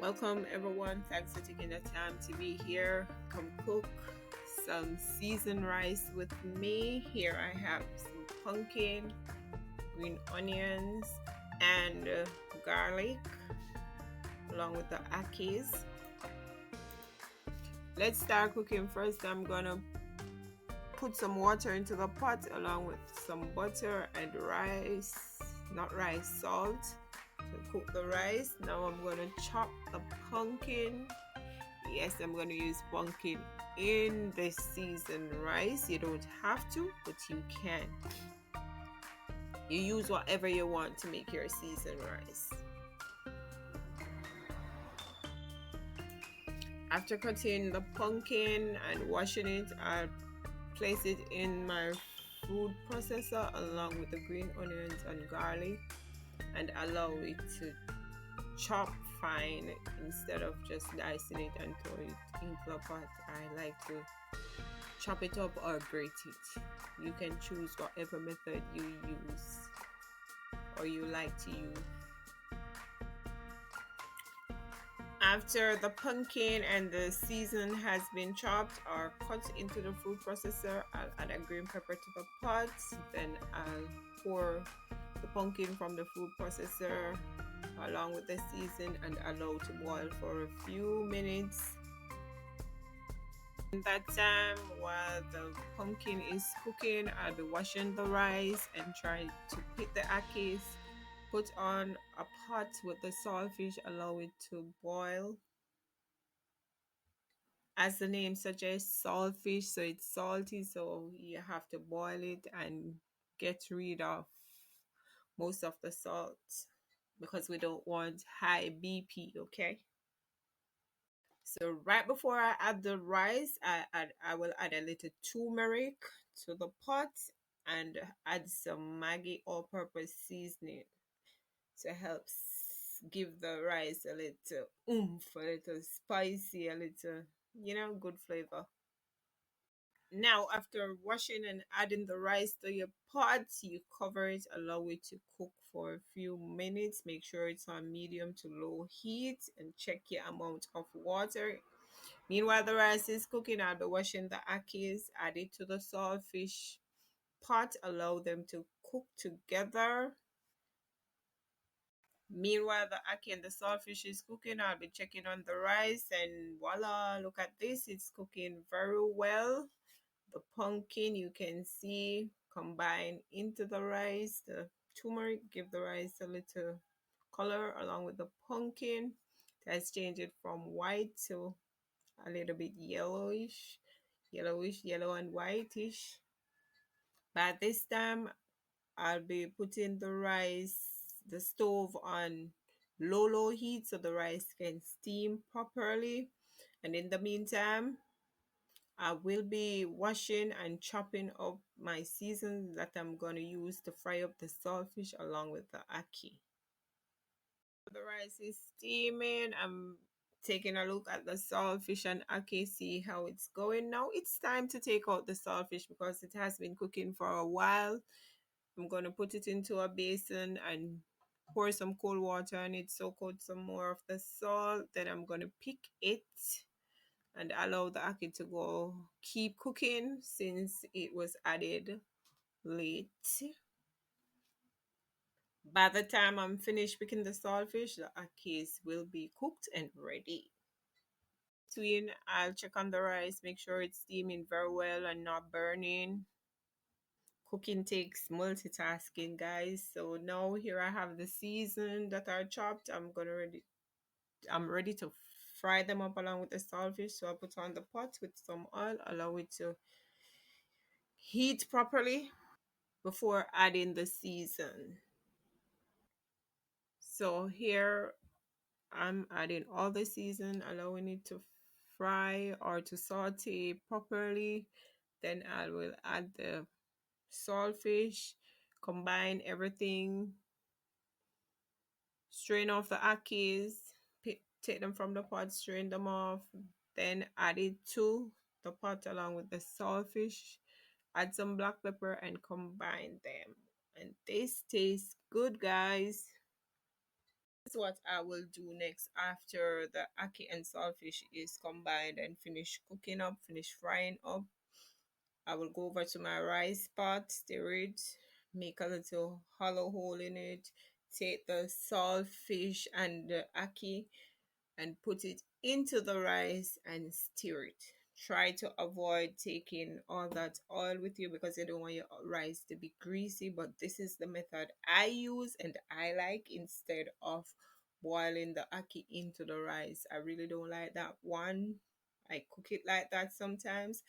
Welcome everyone. Thanks for taking the time to be here. Come cook some seasoned rice with me. Here I have some pumpkin, green onions, and garlic along with the akis. Let's start cooking. First I'm gonna put some water into the pot along with some butter and rice, not rice, salt to cook the rice. Now I'm gonna chop the pumpkin. Yes, I'm gonna use pumpkin in this seasoned rice. You don't have to, but you can. You use whatever you want to make your seasoned rice. After cutting the pumpkin and washing it, I'll place it in my food processor along with the green onions and garlic and allow it to chop fine instead of just dicing it and throw it into a pot. I like to chop it up or grate it. You can choose whatever method you use or you like to use. After the pumpkin and the season has been chopped or cut into the food processor, I'll add a green pepper to the pot. Then I'll pour the pumpkin from the food processor along with the season and allow to boil for a few minutes. In that time, while the pumpkin is cooking, I'll be washing the rice and trying to pick the akis. Put on a pot with the saltfish, allow it to boil. As the name suggests, saltfish, so it's salty, so you have to boil it and get rid of most of the salt because we don't want high BP, okay? So right before I add the rice, I will add a little turmeric to the pot and add some Maggi all-purpose seasoning to help give the rice a little oomph, a little spicy, a little, good flavor. Now, after washing and adding the rice to your pot, you cover it, allow it to cook for a few minutes. Make sure it's on medium to low heat and check your amount of water. Meanwhile, the rice is cooking, I'll be washing the akis, add it to the saltfish pot, allow them to cook together. Meanwhile, the aki and the saltfish is cooking, I'll be checking on the rice, and voila, look at this, it's cooking very well. The pumpkin you can see combine into the rice. The turmeric give the rice a little color along with the pumpkin. That's changed it from white to a little bit yellowish, yellow and whitish. By this time, I'll be putting the stove on low heat so the rice can steam properly. And in the meantime, I will be washing and chopping up my season that I'm going to use to fry up the saltfish along with the aki. The rice is steaming. I'm taking a look at the saltfish and aki, see how it's going. Now it's time to take out the saltfish because it has been cooking for a while. I'm going to put it into a basin and pour some cold water on it, soak out some more of the salt. Then I'm going to pick it and allow the aki to go keep cooking since it was added late. By the time I'm finished picking the saltfish, the akis will be cooked and ready. Between, I'll check on the rice, make sure it's steaming very well and not burning. Cooking takes multitasking, guys. So now here I have the season that are chopped. I'm ready to fry them up along with the saltfish. So I put on the pot with some oil, allow it to heat properly before adding the season. So here I'm adding all the season, allowing it to fry or to saute properly. Then I will add the saltfish, combine everything, strain off the akis, take them from the pot, strain them off, then add it to the pot along with the saltfish, add some black pepper and combine them. And this tastes good, guys. This is what I will do next after the ackee and saltfish is combined and finish cooking up, finish frying up. I will go over to my rice pot, stir it, make a little hollow hole in it, take the saltfish and the ackee and put it into the rice and stir it. Try to avoid taking all that oil with you because you don't want your rice to be greasy. But this is the method I use and I like instead of boiling the ackee into the rice. I really don't like that one. I cook it like that sometimes,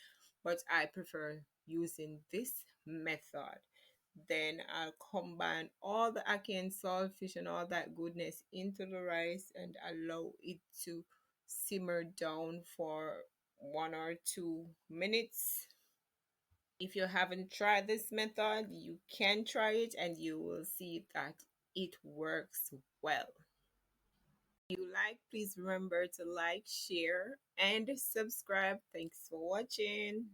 but I prefer using this method. Then I'll combine all the ackee and saltfish and all that goodness into the rice and allow it to simmer down for 1 or 2 minutes. If you haven't tried this method, you can try it and you will see that it works well. If you like, please remember to like, share, and subscribe. Thanks for watching.